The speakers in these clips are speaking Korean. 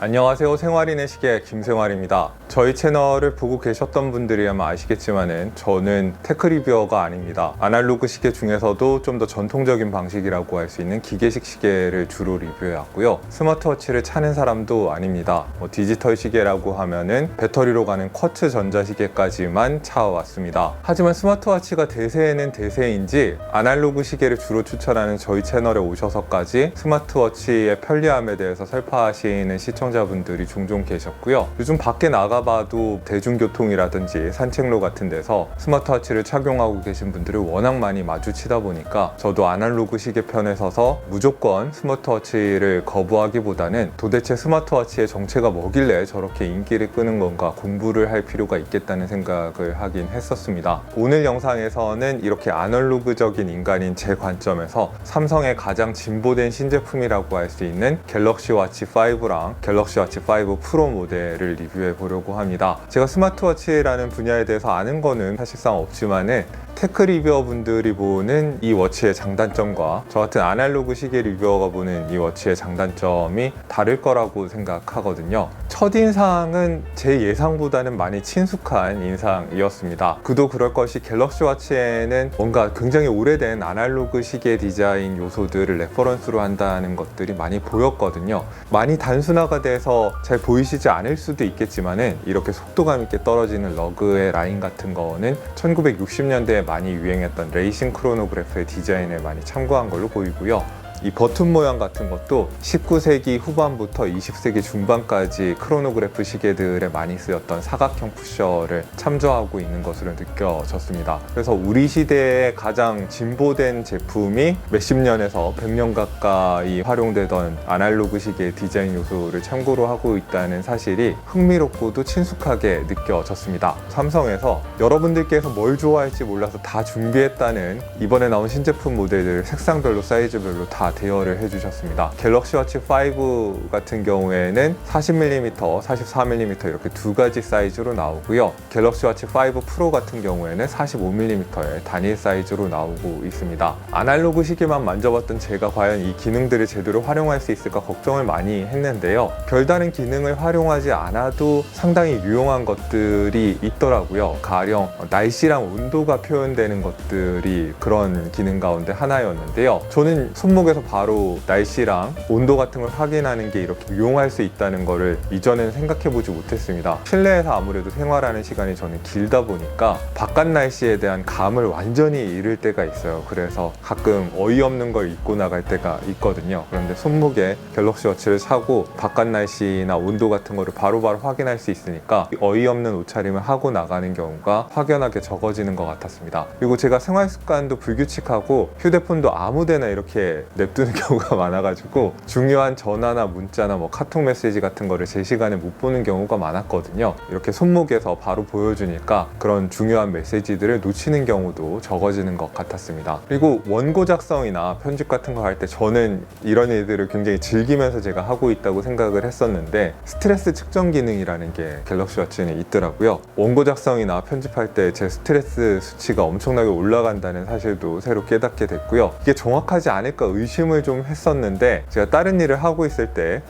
안녕하세요. 생활인의 시계 김생활입니다. 저희 채널을 보고 계셨던 분들이 아마 아시겠지만은 저는 테크 리뷰어가 아닙니다. 아날로그 시계 중에서도 좀 더 전통적인 방식이라고 할 수 있는 기계식 시계를 주로 리뷰해왔고요. 스마트워치를 차는 사람도 아닙니다. 디지털 시계라고 하면은 배터리로 가는 쿼츠 전자시계까지만 차왔습니다. 하지만 스마트워치가 대세에는 대세인지 아날로그 시계를 주로 추천하는 저희 채널에 오셔서까지 스마트워치의 편리함에 대해서 설파하시는 시청자분들이 종종 계셨고요. 요즘 밖에 나가봐도 대중교통이라든지 산책로 같은 데서 스마트워치를 착용하고 계신 분들을 워낙 많이 마주치다 보니까 저도 아날로그 시계 편에 서서 무조건 스마트워치를 거부하기보다는 도대체 스마트워치의 정체가 뭐길래 저렇게 인기를 끄는 건가 공부를 할 필요가 있겠다는 생각을 하긴 했었습니다. 오늘 영상에서는 이렇게 아날로그적인 인간인 제 관점에서 삼성의 가장 진보된 신제품이라고 할 수 있는 갤럭시 워치 5랑 갤럭시 워치 5 프로 모델을 리뷰해 보려고 합니다. 제가 스마트워치라는 분야에 대해서 아는 거는 사실상 없지만은 테크 리뷰어 분들이 보는 이 워치의 장단점과 저 같은 아날로그 시계 리뷰어가 보는 이 워치의 장단점이 다를 거라고 생각하거든요. 첫인상은 제 예상보다는 많이 친숙한 인상이었습니다. 그도 그럴 것이 갤럭시 워치에는 뭔가 굉장히 오래된 아날로그 시계 디자인 요소들을 레퍼런스로 한다는 것들이 많이 보였거든요. 많이 단순화가 돼서 잘 보이시지 않을 수도 있겠지만은 이렇게 속도감 있게 떨어지는 러그의 라인 같은 거는 1960년대에 많이 유행했던 레이싱 크로노그래프의 디자인을 많이 참고한 걸로 보이고요. 이 버튼 모양 같은 것도 19세기 후반부터 20세기 중반까지 크로노그래프 시계들에 많이 쓰였던 사각형 푸셔를 참조하고 있는 것으로 느껴졌습니다. 그래서 우리 시대의 가장 진보된 제품이 몇십 년에서 100년 가까이 활용되던 아날로그 시계의 디자인 요소를 참고로 하고 있다는 사실이 흥미롭고도 친숙하게 느껴졌습니다. 삼성에서 여러분들께서 뭘 좋아할지 몰라서 다 준비했다는 이번에 나온 신제품 모델들 색상별로 사이즈별로 다 대여를 해주셨습니다. 갤럭시 워치 5 같은 경우에는 40mm, 44mm 이렇게 두 가지 사이즈로 나오고요. 갤럭시 워치 5 프로 같은 경우에는 45mm의 단일 사이즈로 나오고 있습니다. 아날로그 시계만 만져봤던 제가 과연 이 기능들을 제대로 활용할 수 있을까 걱정을 많이 했는데요. 별다른 기능을 활용하지 않아도 상당히 유용한 것들이 있더라고요. 가령 날씨랑 온도가 표현되는 것들이 그런 기능 가운데 하나였는데요. 저는 손목에서 바로 날씨랑 온도 같은 걸 확인하는 게 이렇게 유용할 수 있다는 거를 이전에는 생각해보지 못했습니다. 실내에서 아무래도 생활하는 시간이 저는 길다 보니까 바깥 날씨에 대한 감을 완전히 잃을 때가 있어요. 그래서 가끔 어이없는 걸 입고 나갈 때가 있거든요. 그런데 손목에 갤럭시 워치를 차고 바깥 날씨나 온도 같은 거를 바로바로 확인할 수 있으니까 어이없는 옷차림을 하고 나가는 경우가 확연하게 적어지는 것 같았습니다. 그리고 제가 생활 습관도 불규칙하고 휴대폰도 아무데나 이렇게 냅두는 경우가 많아가지고 중요한 전화나 문자나 뭐 카톡 메시지 같은 거를 제 시간에 못 보는 경우가 많았거든요. 이렇게 손목에서 바로 보여주니까 그런 중요한 메시지들을 놓치는 경우도 적어지는 것 같았습니다. 그리고 원고 작성이나 편집 같은 거 할 때 저는 이런 일들을 굉장히 즐기면서 제가 하고 있다고 생각을 했었는데 스트레스 측정 기능이라는 게 갤럭시 워치는 있더라고요. 원고 작성이나 편집할 때 제 스트레스 수치가 엄청나게 올라간다는 사실도 새로 깨닫게 됐고요. 이게 정확하지 않을까 의심을 좀 했었는데 제가 다른 일을 하고 있을 때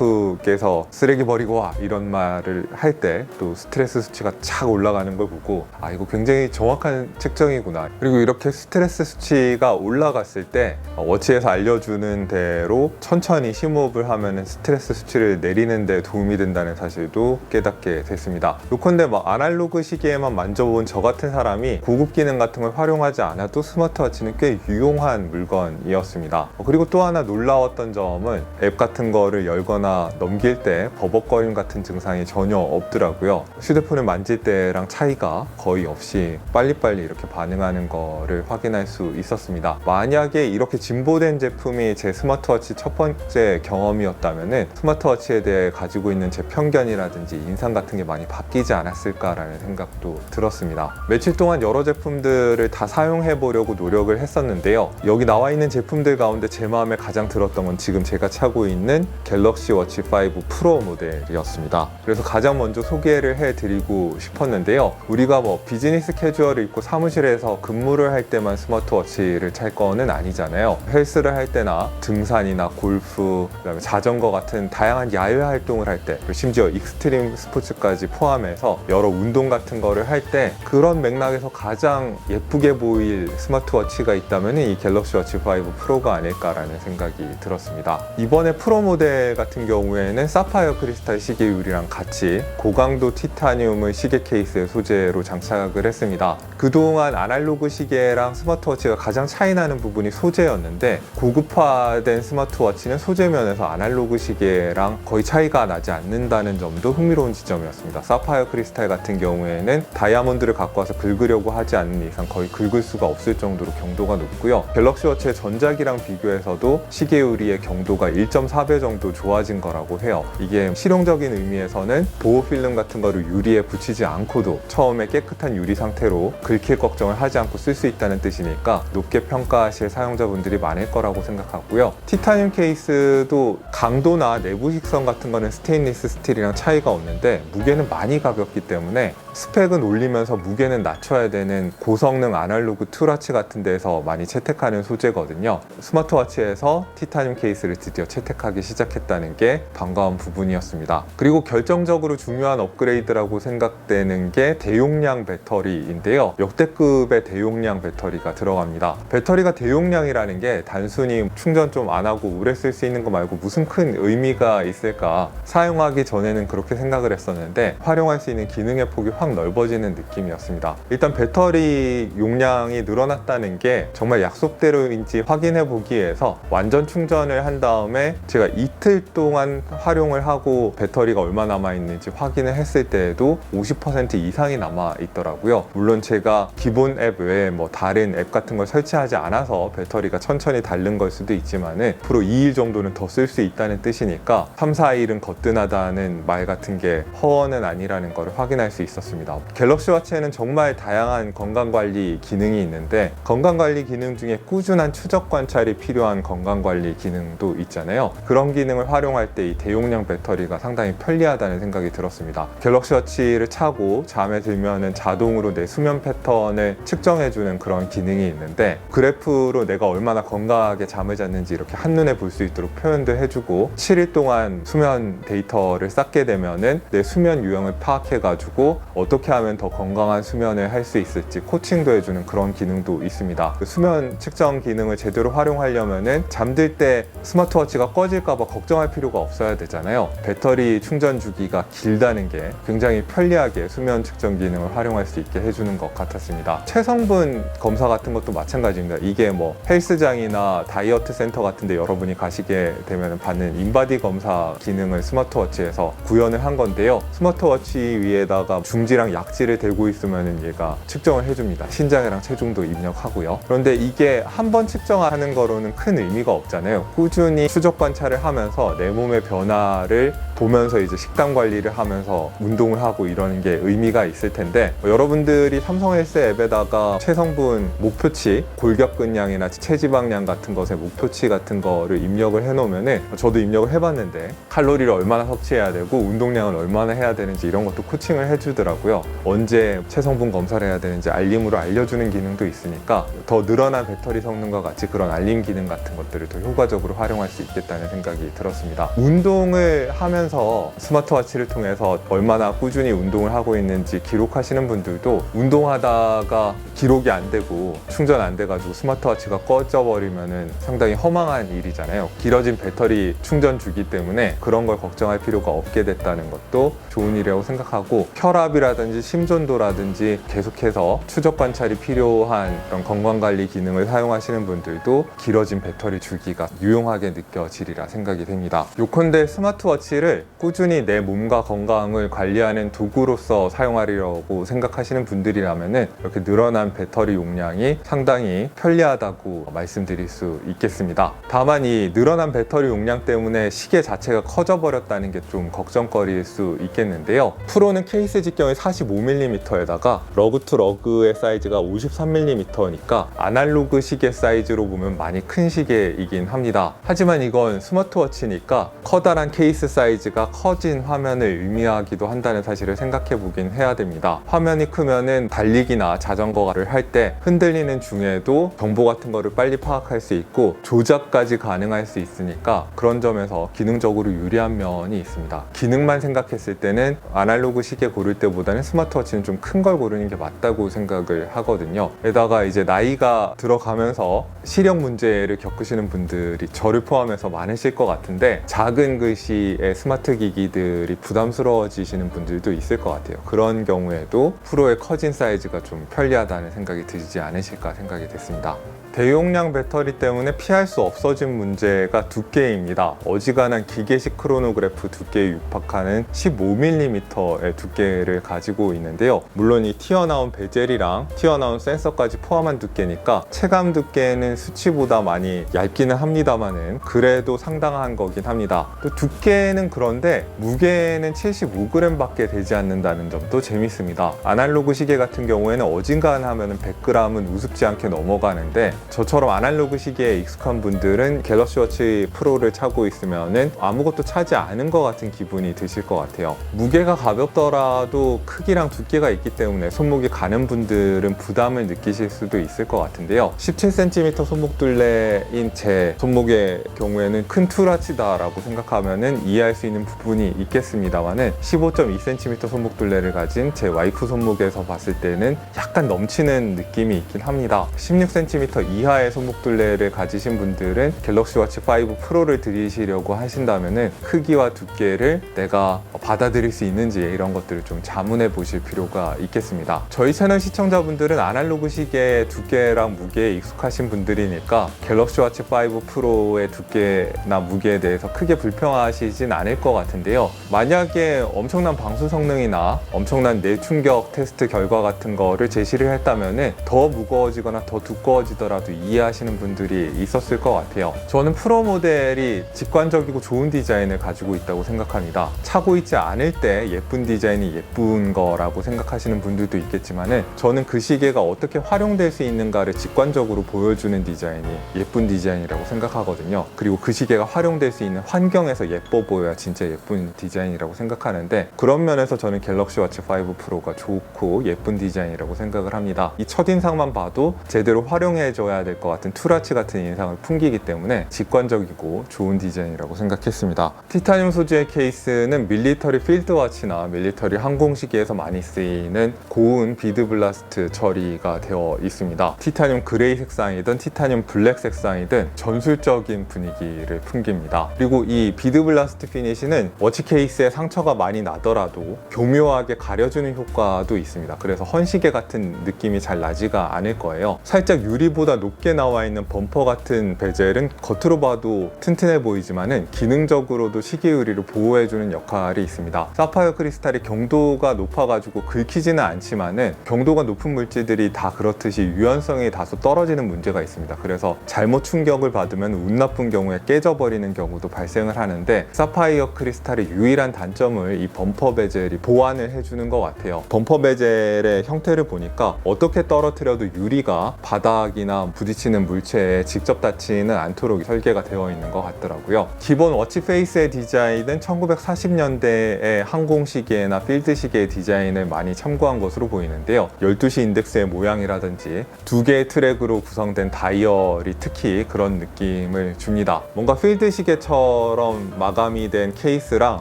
와이프께서 쓰레기 버리고 와 이런 말을 할 때 또 스트레스 수치가 착 올라가는 걸 보고 아 이거 굉장히 정확한 측정이구나. 그리고 이렇게 스트레스 수치가 올라갔을 때 워치에서 알려주는 대로 천천히 심호흡을 하면 스트레스 수치를 내리는 데 도움이 된다는 사실도 깨닫게 됐습니다. 요컨대 막 아날로그 시계에만 만져본 저 같은 사람이 고급 기능 같은 걸 활용하지 않아도 스마트워치는 꽤 유용한 물건이었습니다. 그리고 또 하나 놀라웠던 점은 앱 같은 거를 열거나 넘길 때 버벅거림 같은 증상이 전혀 없더라고요. 휴대폰을 만질 때랑 차이가 거의 없이 빨리빨리 이렇게 반응하는 거를 확인할 수 있었습니다. 만약에 이렇게 진보된 제품이 제 스마트워치 첫 번째 경험이었다면 스마트워치에 대해 가지고 있는 제 편견이라든지 인상 같은 게 많이 바뀌지 않았을까라는 생각도 들었습니다. 며칠 동안 여러 제품들을 다 사용해 보려고 노력을 했었는데요. 여기 나와 있는 제품들 가운데 제 마음에 가장 들었던 건 지금 제가 차고 있는 갤럭시 워치 5 프로 모델이었습니다. 그래서 가장 먼저 소개를 해드리고 싶었는데요. 우리가 뭐 비즈니스 캐주얼을 입고 사무실에서 근무를 할 때만 스마트워치를 찰 거는 아니잖아요. 헬스를 할 때나 등산이나 골프, 그다음에 자전거 같은 다양한 야외 활동을 할 때, 심지어 익스트림 스포츠까지 포함해서 여러 운동 같은 거를 할 때 그런 맥락에서 가장 예쁘게 보일 스마트워치가 있다면 이 갤럭시 워치 5 프로가 아닐까라는 생각이 들었습니다. 이번에 프로 모델 같은 경우에는 사파이어 크리스탈 시계율이랑 같이 고강도 티타늄을 시계 케이스의 소재로 장착을 했습니다. 그동안 아날로그 시계랑 스마트워치가 가장 차이나는 부분이 소재였는데, 고급화된 스마트워치는 소재 면에서 아날로그 시계랑 거의 차이가 나지 않는다는 점도 흥미로운 지점이었습니다. 사파이어 크리스탈 같은 경우에는 다이아몬드를 갖고 와서 긁으려고 하지 않는 이상 거의 긁을 수가 없을 정도로 경도가 높고요. 갤럭시 워치의 전작이랑 비교해서도 시계유리의 경도가 1.4배 정도 좋아진 거라고 해요. 이게 실용적인 의미에서는 보호 필름 같은 거를 유리에 붙이지 않고도 처음에 깨끗한 유리 상태로 긁힐 걱정을 하지 않고 쓸 수 있다는 뜻이니까 높게 평가하실 사용자분들이 많을 거라고 생각하고요. 티타늄 케이스도 강도나 내부 식성 같은 거는 스테인리스 스틸이랑 차이가 없는데 무게는 많이 가볍기 때문에 스펙은 올리면서 무게는 낮춰야 되는 고성능 아날로그 툴워치 같은 데서 많이 채택하는 소재거든요. 스마트워치에서 티타늄 케이스를 드디어 채택하기 시작했다는 게 반가운 부분이었습니다. 그리고 결정적으로 중요한 업그레이드라고 생각되는 게 대용량 배터리인데요. 역대급의 대용량 배터리가 들어갑니다. 배터리가 대용량이라는 게 단순히 충전 좀 안 하고 오래 쓸 수 있는 거 말고 무슨 큰 의미가 있을까, 사용하기 전에는 그렇게 생각을 했었는데 활용할 수 있는 기능의 폭이 확 넓어지는 느낌이었습니다. 일단 배터리 용량이 늘어났다는 게 정말 약속대로인지 확인해 보기 위해서 완전 충전을 한 다음에 제가 이틀 동안 활용을 하고 배터리가 얼마 남아 있는지 확인을 했을 때에도 50% 이상이 남아 있더라고요. 물론 제가 기본 앱 외에 뭐 다른 앱 같은 걸 설치하지 않아서 배터리가 천천히 닳는 걸 수도 있지만은 앞으로 2일 정도는 더 쓸 수 있다는 뜻이니까 3, 4일은 거뜬하다는 말 같은 게 허언은 아니라는 걸 확인할 수 있었습니다. 갤럭시 워치에는 정말 다양한 건강관리 기능이 있는데, 건강관리 기능 중에 꾸준한 추적 관찰이 필요한 건강관리 기능도 있잖아요. 그런 기능을 활용할 때 이 대용량 배터리가 상당히 편리하다는 생각이 들었습니다. 갤럭시 워치를 차고 잠에 들면은 자동으로 내 수면 패턴을 측정해주는 그런 기능이 있는데, 그래프로 내가 얼마나 건강하게 잠을 잤는지 이렇게 한눈에 볼 수 있도록 표현도 해주고, 7일 동안 수면 데이터를 쌓게 되면은 내 수면 유형을 파악해가지고 어떻게 하면 더 건강한 수면을 할 수 있을지 코칭도 해주는 그런 기능도 있습니다. 그 수면 측정 기능을 제대로 활용하려면은 잠들 때 스마트워치가 꺼질까봐 걱정할 필요가 없어야 되잖아요. 배터리 충전 주기가 길다는 게 굉장히 편리하게 수면 측정 기능을 활용할 수 있게 해주는 것 같았습니다. 체성분 검사 같은 것도 마찬가지입니다. 이게 뭐 헬스장이나 다이어트 센터 같은데 여러분이 가시게 되면 받는 인바디 검사 기능을 스마트워치에서 구현을 한 건데요. 스마트워치 위에다가 중지랑 약지를 대고 있으면 얘가 측정을 해줍니다. 신장이랑 체중도 입력하고요. 그런데 이게 한 번 측정하는 거로는 큰 의미가 없잖아요. 꾸준히 추적 관찰을 하면서 내 몸의 변화를 보면서 이제 식단 관리를 하면서 운동을 하고 이러는 게 의미가 있을 텐데, 여러분들이 삼성 헬스 앱에다가 체성분 목표치, 골격근량이나 체지방량 같은 것의 목표치 같은 거를 입력을 해놓으면은, 저도 입력을 해봤는데 칼로리를 얼마나 섭취해야 되고 운동량을 얼마나 해야 되는지 이런 것도 코칭을 해주더라고요. 언제 체성분 검사를 해야 되는지 알림으로 알려주는 기능도 있으니까 더 늘어난 배터리 성능과 같이 그런 알림 기능 같은 것들을 더 효과적으로 활용할 수 있겠다는 생각이 들었습니다. 운동을 하면서 스마트워치를 통해서 얼마나 꾸준히 운동을 하고 있는지 기록하시는 분들도, 운동하다가 기록이 안 되고 충전 안 돼가지고 스마트워치가 꺼져버리면은 상당히 허망한 일이잖아요. 길어진 배터리 충전 주기 때문에 그런 걸 걱정할 필요가 없게 됐다는 것도 좋은 일이라고 생각하고, 혈압이라든지 심전도라든지 계속해서 추적 관찰이 필요한 그런 건강관리 기능을 사용하시는 분들도 길어진 배터리 주기가 유용하게 느껴지리라 생각이 됩니다. 요컨대 스마트워치를 꾸준히 내 몸과 건강을 관리하는 도구로서 사용하려고 생각하시는 분들이라면 이렇게 늘어난 배터리 용량이 상당히 편리하다고 말씀드릴 수 있겠습니다. 다만 이 늘어난 배터리 용량 때문에 시계 자체가 커져버렸다는 게 좀 걱정거리일 수 있겠는데요. 프로는 케이스 직경이 45mm에다가 러그 투 러그의 사이즈가 53mm니까 아날로그 시계 사이즈로 보면 많이 큰 시계이긴 합니다. 하지만 이건 스마트워치니까 커다란 케이스 사이즈가 커진 화면을 의미하기도 한다는 사실을 생각해 보긴 해야 됩니다. 화면이 크면은 달리기나 자전거를 할 때 흔들리는 중에도 정보 같은 거를 빨리 파악할 수 있고 조작까지 가능할 수 있으니까 그런 점에서 기능적으로 유리한 면이 있습니다. 기능만 생각했을 때는 아날로그 시계 고를 때보다는 스마트워치는 좀 큰 걸 고르는 게 맞다고 생각을 하거든요. 게다가 이제 나이가 들어가면서 시력 문제를 겪으시는 분들이 저를 포함해서 많으실 것 같은데 작은 글씨의 스마트 기기들이 부담스러워지시는 분들도 있을 것 같아요. 그런 경우에도 프로의 커진 사이즈가 좀 편리하다는 생각이 들지 않으실까 생각이 됐습니다. 대용량 배터리 때문에 피할 수 없어진 문제가 두께입니다. 어지간한 기계식 크로노그래프 두께에 육박하는 15mm의 두께를 가지고 있는데요. 물론 이 튀어나온 베젤이랑 튀어나온 센서까지 포함한 두께니까 체감 두께는 수치보다 많이 얇기는 합니다만은 그래도 상당한 거긴 합니다. 또 두께는 그런데 무게는 75g 밖에 되지 않는다는 점도 재밌습니다. 아날로그 시계 같은 경우에는 어진간하면 100g은 우습지 않게 넘어가는데 저처럼 아날로그 시계에 익숙한 분들은 갤럭시 워치 프로를 차고 있으면은 아무것도 차지 않은 것 같은 기분이 드실 것 같아요. 무게가 가볍더라도 크기랑 두께가 있기 때문에 손목이 가는 분들은 부담을 느끼실 수도 있을 것 같은데요. 17cm 손목둘레인 제 손목의 경우에는 큰 투라치다라고 생각하면은 이해할 수 있는 부분이 있겠습니다만은 15.2cm 손목둘레를 가진 제 와이프 손목에서 봤을 때는 약간 넘치는 느낌이 있긴 합니다. 16cm 이하의 손목둘레를 가지신 분들은 갤럭시 워치 5 프로를 들이시려고 하신다면은 크기와 두께를 내가 받아들일 수 있는지 이런 것들을 좀 자문해 보실 필요가 있겠습니다. 저희 채널 시청자분들은 아날로그 시계의 두께랑 무게에 익숙하신 분들이니까 갤럭시 워치 5 프로의 두께나 무게에 대해서 크게 불평하시진 않을 것 같은데요. 만약에 엄청난 방수 성능이나 엄청난 내충격 테스트 결과 같은 거를 제시를 했다면은 더 무거워지거나 더 두꺼워지더라도 이해하시는 분들이 있었을 것 같아요. 저는 프로 모델이 직관적이고 좋은 디자인을 가지고 있다고 생각합니다. 차고 있지 않을 때 예쁜 디자인이 예쁜 거라고 생각하시는 분들도 있겠지만은 저는 그 시계가 어떻게 활용될 수 있는가를 직관적으로 보여주는 디자인이 예쁜 디자인이라고 생각하거든요. 그리고 그 시계가 활용될 수 있는 환경에서 예뻐 보여야 진짜 예쁜 디자인이라고 생각하는데 그런 면에서 저는 갤럭시 워치 5 프로가 좋고 예쁜 디자인이라고 생각을 합니다. 이 첫인상만 봐도 제대로 활용해줘야 될 것 같은 투라치 같은 인상을 풍기기 때문에 직관적이고 좋은 디자인이라고 생각했습니다. 티타늄 소재의 케이스는 밀리터리 필드워치나 밀리터리 항공시계에서 많이 쓰이는 고운 비드 블라스트 처리가 되어 있습니다. 티타늄 그레이 색상이든 티타늄 블랙 색상이든 전술적인 분위기를 풍깁니다. 그리고 이 비드 블라스트 피니시는 워치 케이스에 상처가 많이 나더라도 교묘하게 가려주는 효과도 있습니다. 그래서 헌시계 같은 느낌이 잘 나지가 않을 거예요. 살짝 유리보다 높게 나와 있는 범퍼 같은 베젤은 겉으로 봐도 튼튼해 보이지만은 기능적으로도 시계 유리를 보호해주는 역할이 있습니다. 사파이어 크리스탈이 경도가 높아가지고 긁히지는 않지만은 경도가 높은 물질들이 다 그렇듯이 유연성이 다소 떨어지는 문제가 있습니다. 그래서 잘못 충격을 받으면 운 나쁜 경우에 깨져버리는 경우도 발생을 하는데 사파이어 크리스탈의 유일한 단점을 이 범퍼 베젤이 보완을 해주는 것 같아요. 범퍼 베젤의 형태를 보니까 어떻게 떨어뜨려도 유리가 바닥이나 부딪히는 물체에 직접 닿지는 않도록 설계가 되어 있는 것 같더라고요. 기본 워치 페이스의 디자인은 1940년대의 항공시계나 필드시계의 디자인을 많이 참고한 것으로 보이는데요. 12시 인덱스의 모양이라든지 두 개의 트랙으로 구성된 다이얼이 특히 그런 느낌을 줍니다. 뭔가 필드시계처럼 마감이 된 케이스랑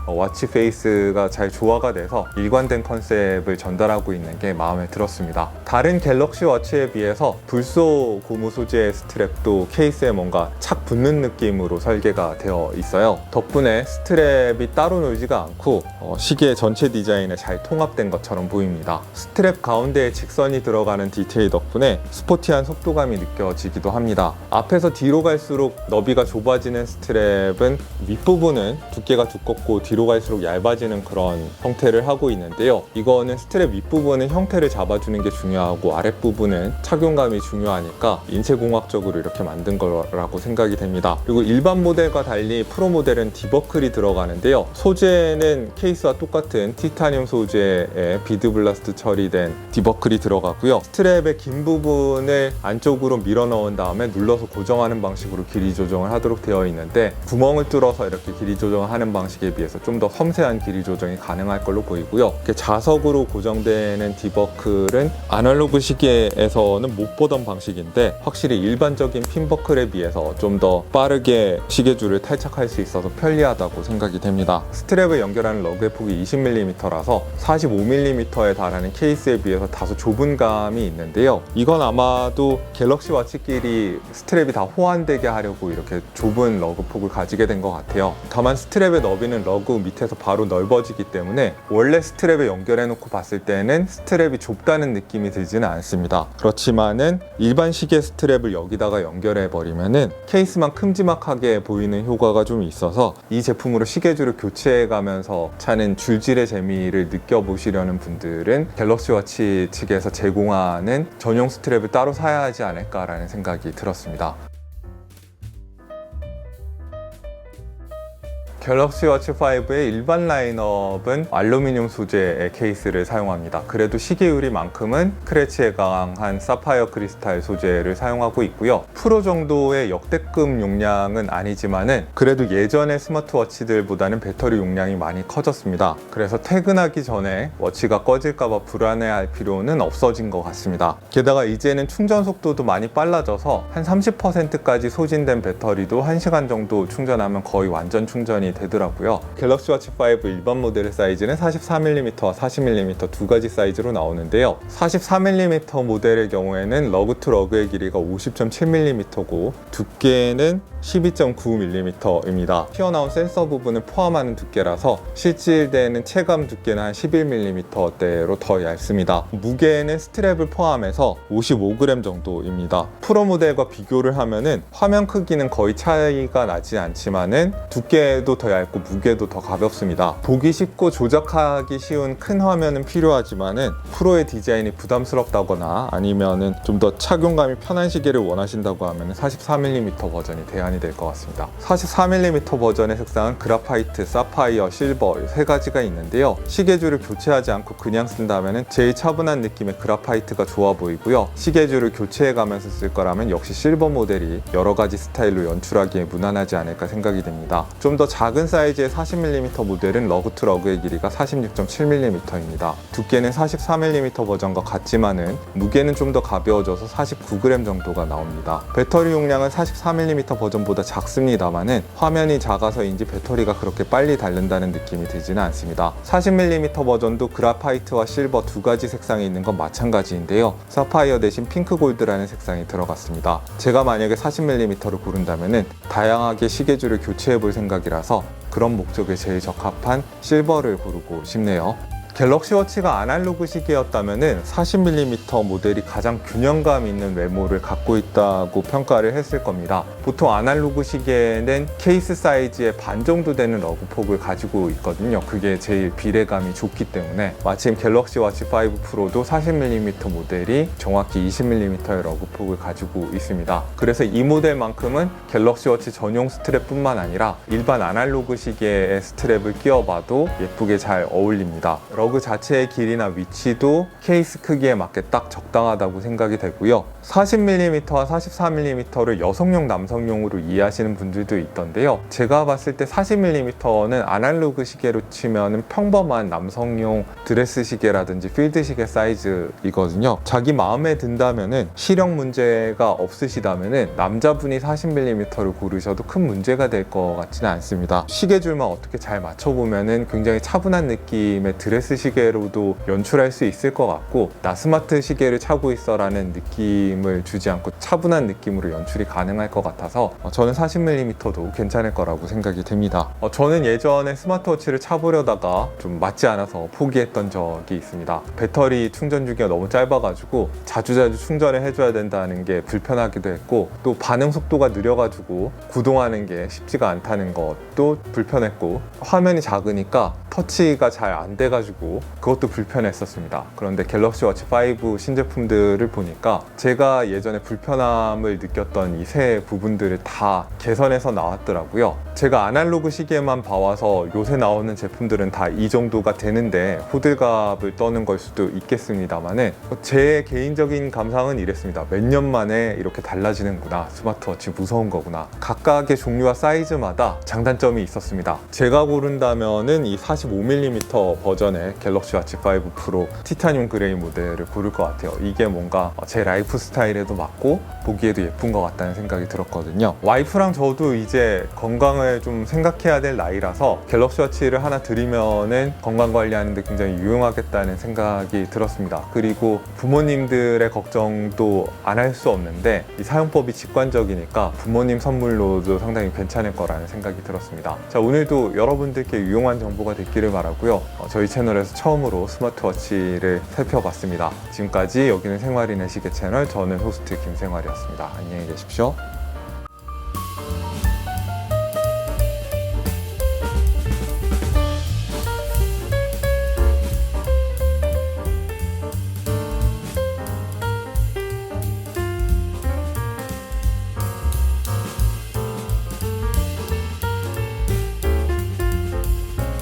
워치 페이스가 잘 조화가 돼서 일관된 컨셉을 전달하고 있는 게 마음에 들었습니다. 다른 갤럭시 워치에 비해서 불소 고무 소재의 스트랩도 케이스에 뭔가 착 붙는 느낌으로 설계가 되어 있어요. 덕분에 스트랩이 따로 놀지가 않고 시계 전체 디자인에 잘 통합된 것처럼 보입니다. 스트랩 가운데에 직선이 들어가는 디테일 덕분에 스포티한 속도감이 느껴지기도 합니다. 앞에서 뒤로 갈수록 너비가 좁아지는 스트랩은 윗부분은 두께가 두껍고 뒤로 갈수록 얇아지는 그런 형태를 하고 있는데요. 이거는 스트랩 윗부분은 형태를 잡아주는 게 중요하고 아랫부분은 착용감이 중요하니까 인체공학적으로 이렇게 만든 거라고 생각이 됩니다. 그리고 일반 모델과 달리 프로 모델은 디버클이 들어가는데요. 소재는 스트랩에는 케이스와 똑같은 티타늄 소재의 비드 블라스트 처리된 디버클이 들어가고요. 스트랩의 긴 부분을 안쪽으로 밀어 넣은 다음에 눌러서 고정하는 방식으로 길이 조정을 하도록 되어 있는데, 구멍을 뚫어서 이렇게 길이 조정을 하는 방식에 비해서 좀 더 섬세한 길이 조정이 가능할 걸로 보이고요. 이렇게 자석으로 고정되는 디버클은 아날로그 시계에서는 못 보던 방식인데, 확실히 일반적인 핀버클에 비해서 좀 더 빠르게 시계줄을 탈착할 수 있어서 편리하다고 생각이 됩니다. 스트랩을 연결하는 러그의 폭이 20mm라서 45mm에 달하는 케이스에 비해서 다소 좁은 감이 있는데요. 이건 아마도 갤럭시 워치끼리 스트랩이 다 호환되게 하려고 이렇게 좁은 러그 폭을 가지게 된 것 같아요. 다만 스트랩의 너비는 러그 밑에서 바로 넓어지기 때문에 원래 스트랩에 연결해 놓고 봤을 때는 스트랩이 좁다는 느낌이 들지는 않습니다. 그렇지만은 일반 시계 스트랩을 여기다가 연결해 버리면은 케이스만 큼지막하게 보이는 효과가 좀 있어서, 이 제품으로 시계줄을 교체해 가면서 차는 줄질의 재미를 느껴보시려는 분들은 갤럭시 워치 측에서 제공하는 전용 스트랩을 따로 사야 하지 않을까라는 생각이 들었습니다. 갤럭시 워치 5의 일반 라인업은 알루미늄 소재의 케이스를 사용합니다. 그래도 시계유리만큼은 스크래치에 강한 사파이어 크리스탈 소재를 사용하고 있고요. 프로 정도의 역대급 용량은 아니지만은 그래도 예전의 스마트워치들보다는 배터리 용량이 많이 커졌습니다. 그래서 퇴근하기 전에 워치가 꺼질까봐 불안해할 필요는 없어진 것 같습니다. 게다가 이제는 충전 속도도 많이 빨라져서 한 30%까지 소진된 배터리도 1시간 정도 충전하면 거의 완전 충전이 되더라고요. 갤럭시 워치 5 일반 모델의 사이즈는 43mm와 40mm 두 가지 사이즈로 나오는데요. 43mm 모델의 경우에는 러그 투 러그의 길이가 50.7mm고 두께는 12.9mm입니다. 튀어나온 센서 부분을 포함하는 두께라서 실질되는 체감 두께는 한 11mm대로 더 얇습니다. 무게는 스트랩을 포함해서 55g 정도입니다. 프로 모델과 비교를 하면은 화면 크기는 거의 차이가 나지 않지만은 두께도 더 얇고 무게도 더 가볍습니다. 보기 쉽고 조작하기 쉬운 큰 화면은 필요하지만은 프로의 디자인이 부담스럽다거나 아니면은 좀 더 착용감이 편한 시계를 원하신다고 하면은 43mm 버전이 대안이 될 것 같습니다. 44mm 버전의 색상은 그라파이트, 사파이어, 실버 세 가지가 있는데요. 시계줄을 교체하지 않고 그냥 쓴다면 제일 차분한 느낌의 그라파이트가 좋아 보이고요. 시계줄을 교체해 가면서 쓸 거라면 역시 실버 모델이 여러 가지 스타일로 연출하기에 무난하지 않을까 생각이 됩니다. 좀 더 작은 사이즈의 40mm 모델은 러그 투 러그의 길이가 46.7mm입니다. 두께는 44mm 버전과 같지만은 무게는 좀 더 가벼워져서 49g 정도가 나옵니다. 배터리 용량은 44mm 버전보다 작습니다만은 화면이 작아서인지 배터리가 그렇게 빨리 닳는다는 느낌이 들지는 않습니다. 40mm 버전도 그라파이트와 실버 두 가지 색상이 있는 건 마찬가지인데요. 사파이어 대신 핑크 골드라는 색상이 들어갔습니다. 제가 만약에 40mm를 고른다면은 다양하게 시계줄을 교체해 볼 생각이라서 그런 목적에 제일 적합한 실버를 고르고 싶네요. 갤럭시 워치가 아날로그 시계였다면 40mm 모델이 가장 균형감 있는 외모를 갖고 있다고 평가를 했을 겁니다. 보통 아날로그 시계는 케이스 사이즈의 반 정도 되는 러그 폭을 가지고 있거든요. 그게 제일 비례감이 좋기 때문에. 마침 갤럭시 워치 5 프로도 40mm 모델이 정확히 20mm의 러그 폭을 가지고 있습니다. 그래서 이 모델만큼은 갤럭시 워치 전용 스트랩뿐만 아니라 일반 아날로그 시계의 스트랩을 끼워봐도 예쁘게 잘 어울립니다. 러그 자체의 길이나 위치도 케이스 크기에 맞게 딱 적당하다고 생각이 되고요. 40mm와 44mm를 여성용, 남성용으로 이해하시는 분들도 있던데요. 제가 봤을 때 40mm는 아날로그 시계로 치면 평범한 남성용 드레스 시계라든지 필드 시계 사이즈이거든요. 자기 마음에 든다면은 시력 문제가 없으시다면은 남자분이 40mm를 고르셔도 큰 문제가 될 것 같지는 않습니다. 시계줄만 어떻게 잘 맞춰보면은 굉장히 차분한 느낌의 드레스 시계로도 연출할 수 있을 것 같고, 나 스마트 시계를 차고 있어 라는 느낌을 주지 않고 차분한 느낌으로 연출이 가능할 것 같아서 저는 40mm도 괜찮을 거라고 생각이 됩니다. 저는 예전에 스마트워치를 차보려다가 좀 맞지 않아서 포기했던 적이 있습니다. 배터리 충전 주기가 너무 짧아가지고 자주자주 충전을 해줘야 된다는 게 불편하기도 했고, 또 반응 속도가 느려가지고 구동하는 게 쉽지가 않다는 것도 불편했고, 화면이 작으니까 터치가 잘 안 돼가지고 가지고 그것도 불편했었습니다. 그런데 갤럭시 워치 5 신제품들을 보니까 제가 예전에 불편함을 느꼈던 이 세 부분들을 다 개선해서 나왔더라고요. 제가 아날로그 시계만 봐와서 요새 나오는 제품들은 다 이 정도가 되는데 호들갑을 떠는 걸 수도 있겠습니다만은 제 개인적인 감상은 이랬습니다. 몇 년 만에 이렇게 달라지는구나. 스마트워치 무서운 거구나. 각각의 종류와 사이즈마다 장단점이 있었습니다. 제가 고른다면은 이 45mm 버전의 갤럭시 워치 5 프로 티타늄 그레이 모델을 고를 것 같아요. 이게 뭔가 제 라이프 스타일에도 맞고 보기에도 예쁜 것 같다는 생각이 들었거든요. 와이프랑 저도 이제 건강을 좀 생각해야 될 나이라서 갤럭시 워치를 하나 드리면은 건강 관리하는데 굉장히 유용하겠다는 생각이 들었습니다. 그리고 부모님들의 걱정도 안 할 수 없는데 이 사용법이 직관적이니까 부모님 선물로도 상당히 괜찮을 거라는 생각이 들었습니다. 자, 오늘도 여러분들께 유용한 정보가 됐기를 바라고요. 저희 채널에서 처음으로 스마트워치를 살펴봤습니다. 지금까지 여기는 생활인의 시계 채널, 저는 호스트 김생활이었습니다. 안녕히 계십시오.